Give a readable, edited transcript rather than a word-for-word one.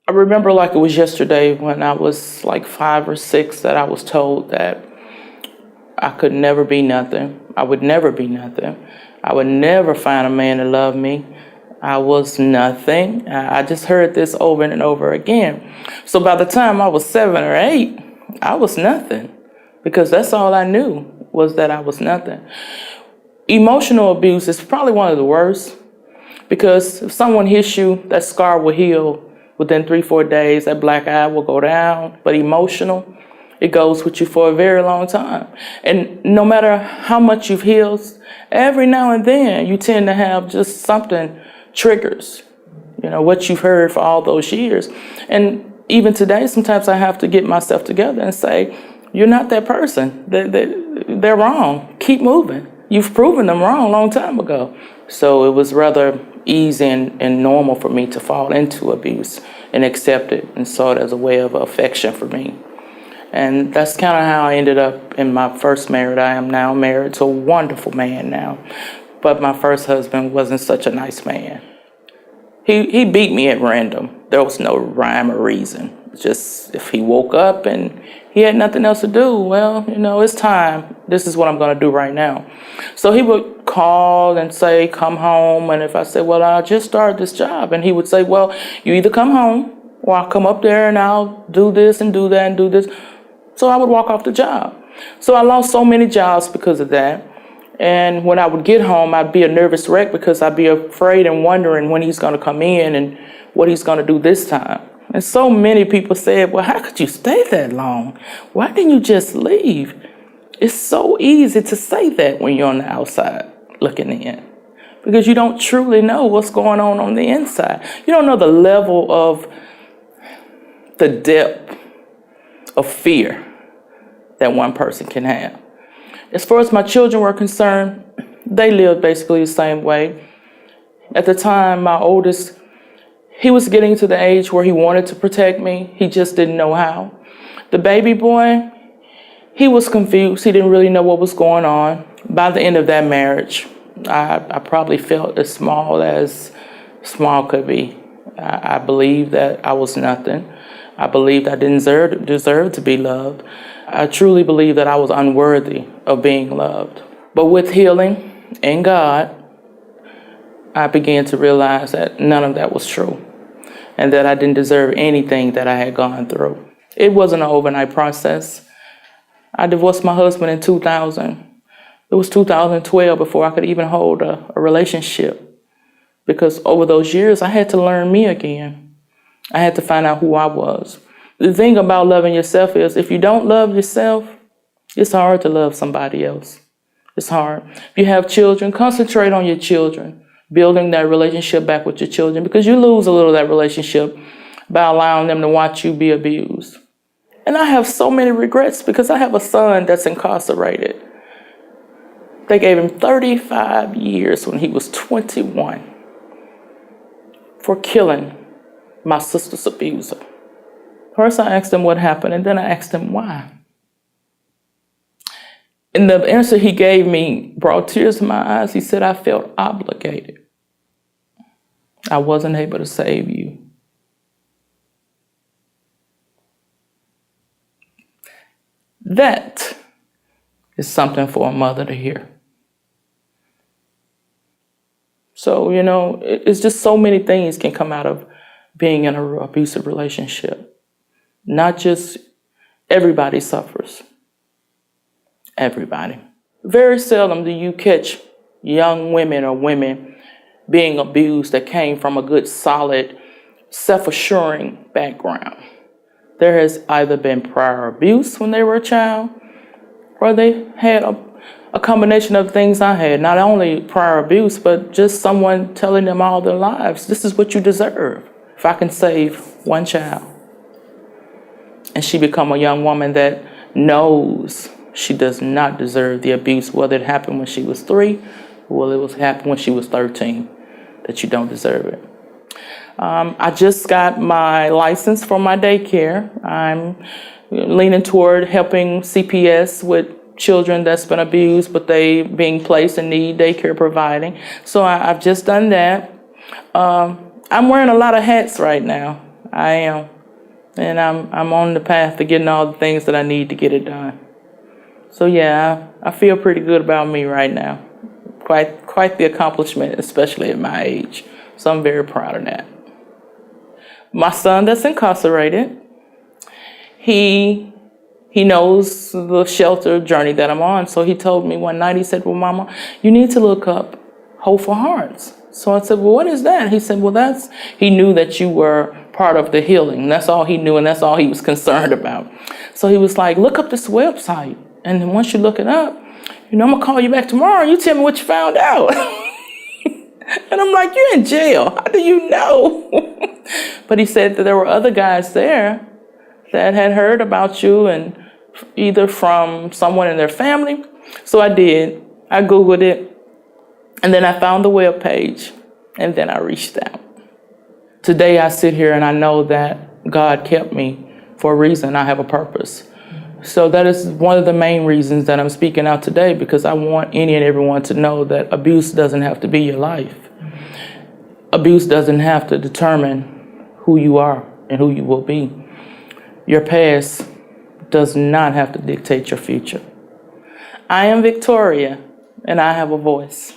I remember like it was yesterday when I was like 5 or 6 that I was told that I could never be nothing. I would never be nothing. I would never find a man to love me. I was nothing. I just heard this over and over again. So by the time I was 7 or 8, I was nothing, because that's all I knew, was that I was nothing. Emotional abuse is probably one of the worst, because if someone hits you, that scar will heal within 3-4 days. That black eye will go down. But emotional, it goes with you for a very long time. And no matter how much you've healed, every now and then you tend to have just something triggers, what you've heard for all those years. And even today, sometimes I have to get myself together and say, you're not that person. They're wrong. Keep moving. You've proven them wrong a long time ago. So it was rather easy and normal for me to fall into abuse and accept it and saw it as a way of affection for me. And that's kind of how I ended up in my first marriage. I am now married to a wonderful man now. But my first husband wasn't such a nice man. He beat me at random. There was no rhyme or reason. Just if he woke up and he had nothing else to do, well, it's time. This is what I'm going to do right now. So he would call and say, come home. And if I said, well, I just started this job. And he would say, well, you either come home or I'll come up there and I'll do this and do that and do this. So I would walk off the job. So I lost so many jobs because of that. And when I would get home, I'd be a nervous wreck because I'd be afraid and wondering when he's going to come in and what he's going to do this time. And so many people said, well, how could you stay that long? Why didn't you just leave? It's so easy to say that when you're on the outside looking in, because you don't truly know what's going on the inside. You don't know the level of the depth of fear that one person can have. As far as my children were concerned, they lived basically the same way. At the time, my oldest, he was getting to the age where he wanted to protect me. He just didn't know how. The baby boy, he was confused. He didn't really know what was going on. By the end of that marriage, I probably felt as small could be. I believed that I was nothing. I believed I didn't deserve to be loved. I truly believed that I was unworthy of being loved. But with healing in God, I began to realize that none of that was true and that I didn't deserve anything that I had gone through. It wasn't an overnight process. I divorced my husband in 2000. It was 2012 before I could even hold a relationship, because over those years, I had to learn me again. I had to find out who I was. The thing about loving yourself is if you don't love yourself, it's hard to love somebody else. It's hard. If you have children, concentrate on your children, building that relationship back with your children, because you lose a little of that relationship by allowing them to watch you be abused. And I have so many regrets because I have a son that's incarcerated. They gave him 35 years when he was 21 for killing my sister's abuser. First, I asked him what happened, and then I asked him why. And the answer he gave me brought tears to my eyes. He said, I felt obligated. I wasn't able to save you. That is something for a mother to hear. So, it's just so many things can come out of being in an abusive relationship. Not just everybody suffers. Everybody. Very seldom do you catch young women or women being abused that came from a good, solid, self-assuring background. There has either been prior abuse when they were a child, or they had a combination of things I had. Not only prior abuse, but just someone telling them all their lives, this is what you deserve. If I can save one child, and she become a young woman that knows she does not deserve the abuse, whether it happened when she was 3 or whether it happened when she was 13, that you don't deserve it. I just got my license for my daycare. I'm leaning toward helping CPS with children that's been abused, but they being placed and need daycare providing. So I've just done that. I'm wearing a lot of hats right now. I am. And I'm on the path to getting all the things that I need to get it done. So yeah, I feel pretty good about me right now. Quite the accomplishment, especially at my age. So I'm very proud of that. My son that's incarcerated, he knows the shelter journey that I'm on. So he told me one night, he said, well, Mama, you need to look up Hope for Hearts. So I said, well, what is that? He said, well, he knew that you were part of the healing. That's all he knew, and that's all he was concerned about. So he was like, look up this website. And then once you look it up, I'm going to call you back tomorrow and you tell me what you found out. And I'm like, you're in jail. How do you know? But he said that there were other guys there that had heard about you, and either from someone in their family. So I did. I Googled it, and then I found the web page, and then I reached out. Today I sit here and I know that God kept me for a reason. I have a purpose. So that is one of the main reasons that I'm speaking out today, because I want any and everyone to know that abuse doesn't have to be your life. Abuse doesn't have to determine who you are and who you will be. Your past does not have to dictate your future. I am Victoria, and I have a voice.